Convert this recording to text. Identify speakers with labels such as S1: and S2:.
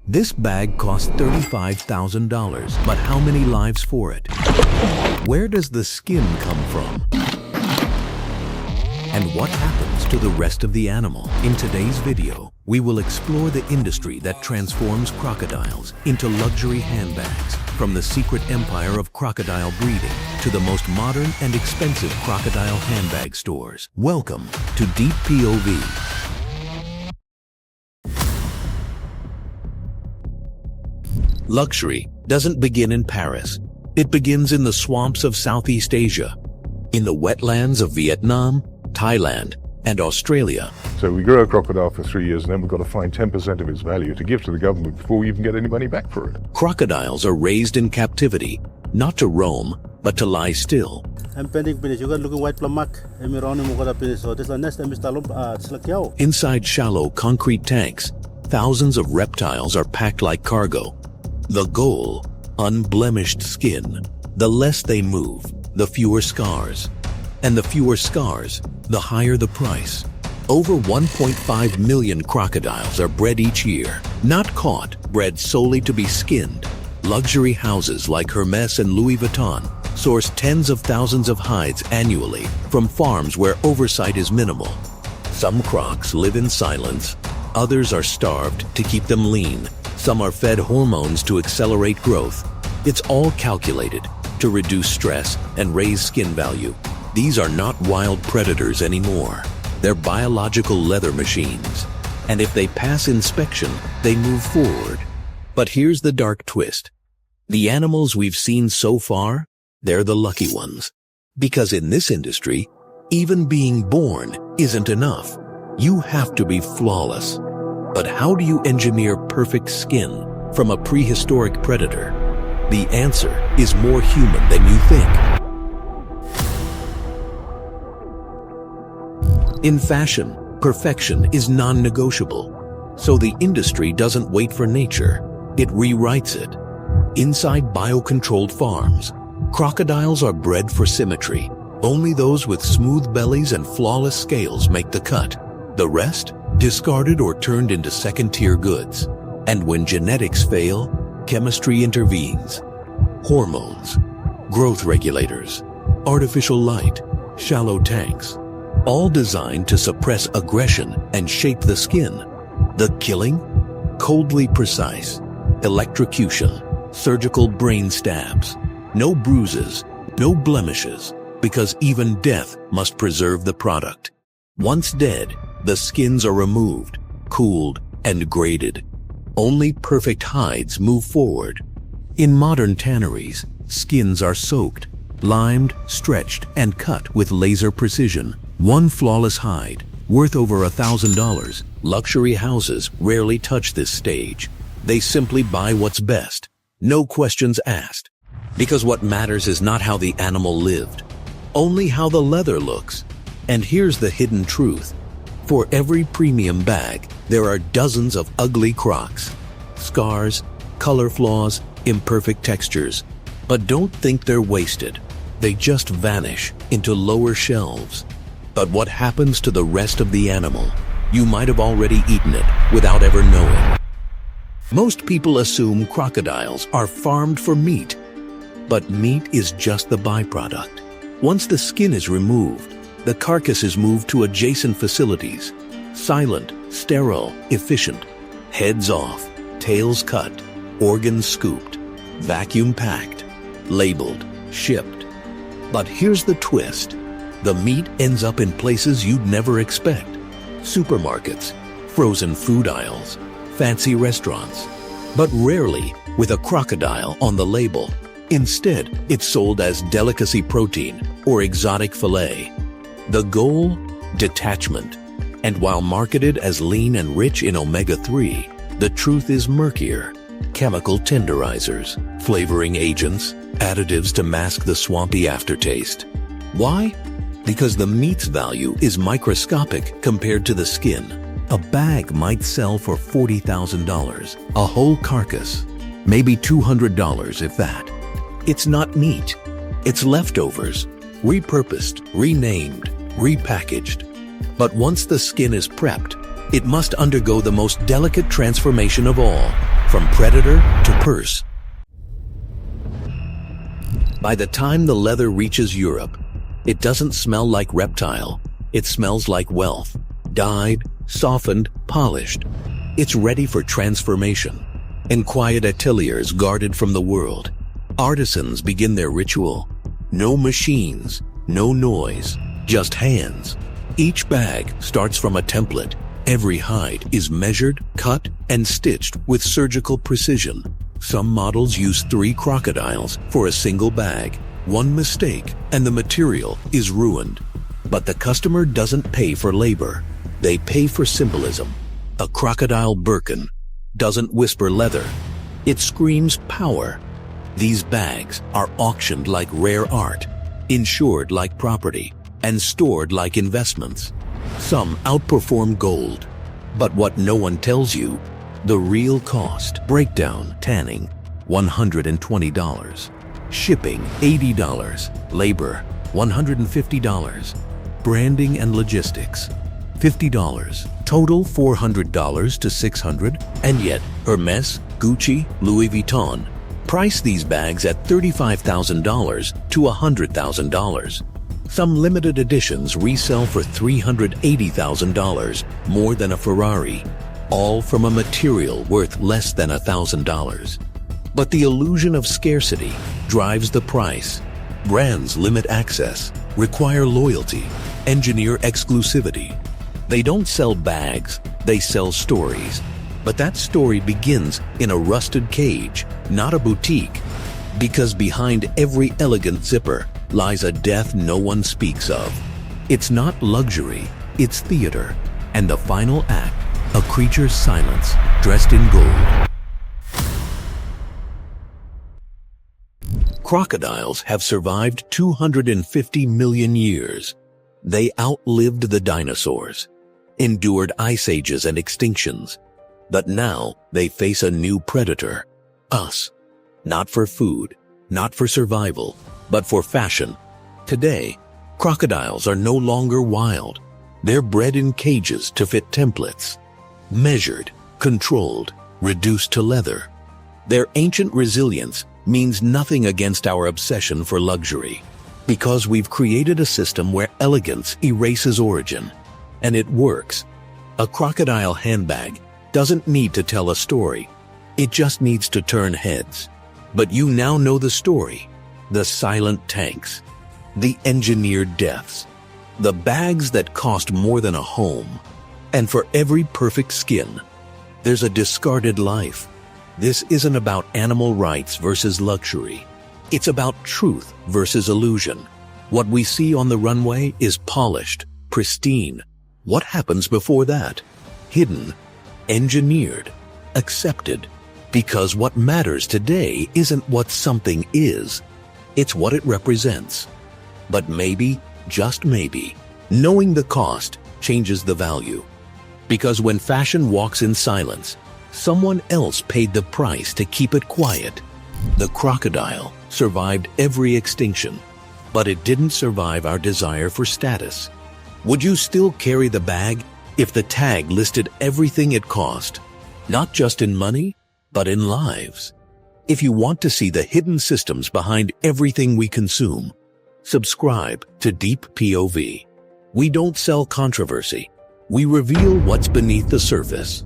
S1: This bag cost $35,000, but how many lives for it? Where does the skin come from? And what happens to the rest of the animal? In today's video, we will explore the industry that transforms crocodiles into luxury handbags, from the secret empire of crocodile breeding to the most modern and expensive crocodile handbag stores. Welcome to Deep POV. Luxury doesn't begin in Paris. It begins in the swamps of Southeast Asia, in the wetlands of Vietnam, Thailand, and Australia.
S2: So we grow a crocodile for 3 years and then we've got to find 10% of its value to give to the government before we even get any money back for it.
S1: Crocodiles are raised in captivity, not to roam, but to lie still. Inside shallow concrete tanks, thousands of reptiles are packed like cargo. The goal, unblemished skin. The less they move, the fewer scars. And the fewer scars, the higher the price. Over 1.5 million crocodiles are bred each year, not caught, bred solely to be skinned. Luxury houses like Hermes and Louis Vuitton source tens of thousands of hides annually from farms where oversight is minimal. Some crocs live in silence, others are starved to keep them lean. Some are fed hormones to accelerate growth. It's all calculated to reduce stress and raise skin value. These are not wild predators anymore. They're biological leather machines. And if they pass inspection, they move forward. But here's the dark twist. The animals we've seen so far, they're the lucky ones. Because in this industry, even being born isn't enough. You have to be flawless. But how do you engineer perfect skin from a prehistoric predator? The answer is more human than you think. In fashion, perfection is non-negotiable. So the industry doesn't wait for nature, it rewrites it. Inside biocontrolled farms, crocodiles are bred for symmetry. Only those with smooth bellies and flawless scales make the cut. The rest, discarded or turned into second-tier goods. And when genetics fail, chemistry intervenes. Hormones, growth regulators, artificial light, shallow tanks, all designed to suppress aggression and shape the skin. The killing? Coldly precise. Electrocution, surgical brain stabs. No bruises, no blemishes, because even death must preserve the product. Once dead, the skins are removed, cooled, and graded. Only perfect hides move forward. In modern tanneries, skins are soaked, limed, stretched, and cut with laser precision. One flawless hide, worth over $1,000. Luxury houses rarely touch this stage. They simply buy what's best. No questions asked. Because what matters is not how the animal lived, only how the leather looks. And here's the hidden truth. For every premium bag, there are dozens of ugly crocs. Scars, color flaws, imperfect textures. But don't think they're wasted. They just vanish into lower shelves. But what happens to the rest of the animal? You might have already eaten it without ever knowing. Most people assume crocodiles are farmed for meat. But meat is just the byproduct. Once the skin is removed, the carcass is moved to adjacent facilities. Silent, sterile, efficient. Heads off, tails cut, organs scooped, vacuum packed, labeled, shipped. But here's the twist. The meat ends up in places you'd never expect. Supermarkets, frozen food aisles, fancy restaurants. But rarely with a crocodile on the label. Instead, it's sold as delicacy protein or exotic fillet. The goal? Detachment. And while marketed as lean and rich in omega-3, the truth is murkier. Chemical tenderizers, flavoring agents, additives to mask the swampy aftertaste. Why? Because the meat's value is microscopic compared to the skin. A bag might sell for $40,000, a whole carcass, maybe $200 if that. It's not meat, it's leftovers, repurposed, renamed, repackaged. But once the skin is prepped, it must undergo the most delicate transformation of all, from predator to purse. By the time the leather reaches Europe, it doesn't smell like reptile. It smells like wealth, dyed, softened, polished. It's ready for transformation. In quiet ateliers guarded from the world, artisans begin their ritual. No machines, no noise, just hands. Each bag starts from a template. Every hide is measured, cut, and stitched with surgical precision. Some models use 3 crocodiles for a single bag. One mistake and the material is ruined. But the customer doesn't pay for labor. They pay for symbolism. A crocodile Birkin doesn't whisper leather. It screams power. These bags are auctioned like rare art, insured like property, and stored like investments. Some outperform gold. But what no one tells you, the real cost. Breakdown, tanning, $120. Shipping, $80. Labor, $150. Branding and logistics, $50. Total $400 to $600. And yet, Hermes, Gucci, Louis Vuitton price these bags at $35,000 to $100,000. Some limited editions resell for $380,000, more than a Ferrari, all from a material worth less than $1,000. But the illusion of scarcity drives the price. Brands limit access, require loyalty, engineer exclusivity. They don't sell bags, they sell stories. But that story begins in a rusted cage, not a boutique. Because behind every elegant zipper lies a death no one speaks of. It's not luxury, it's theater. And the final act, a creature's silence, dressed in gold. Crocodiles have survived 250 million years. They outlived the dinosaurs, endured ice ages and extinctions. But now they face a new predator, us. Not for food, not for survival, but for fashion. Today, crocodiles are no longer wild. They're bred in cages to fit templates. Measured, controlled, reduced to leather. Their ancient resilience means nothing against our obsession for luxury. Because we've created a system where elegance erases origin. And it works. A crocodile handbag doesn't need to tell a story. It just needs to turn heads. But you now know the story. The silent tanks. The engineered deaths. The bags that cost more than a home. And for every perfect skin, there's a discarded life. This isn't about animal rights versus luxury. It's about truth versus illusion. What we see on the runway is polished, pristine. What happens before that? Hidden, engineered, accepted. Because what matters today isn't what something is. It's what it represents. But maybe, just maybe, knowing the cost changes the value. Because when fashion walks in silence, someone else paid the price to keep it quiet. The crocodile survived every extinction, but it didn't survive our desire for status. Would you still carry the bag if the tag listed everything it cost? Not just in money, but in lives. If you want to see the hidden systems behind everything we consume, subscribe to Deep POV. We don't sell controversy. We reveal what's beneath the surface.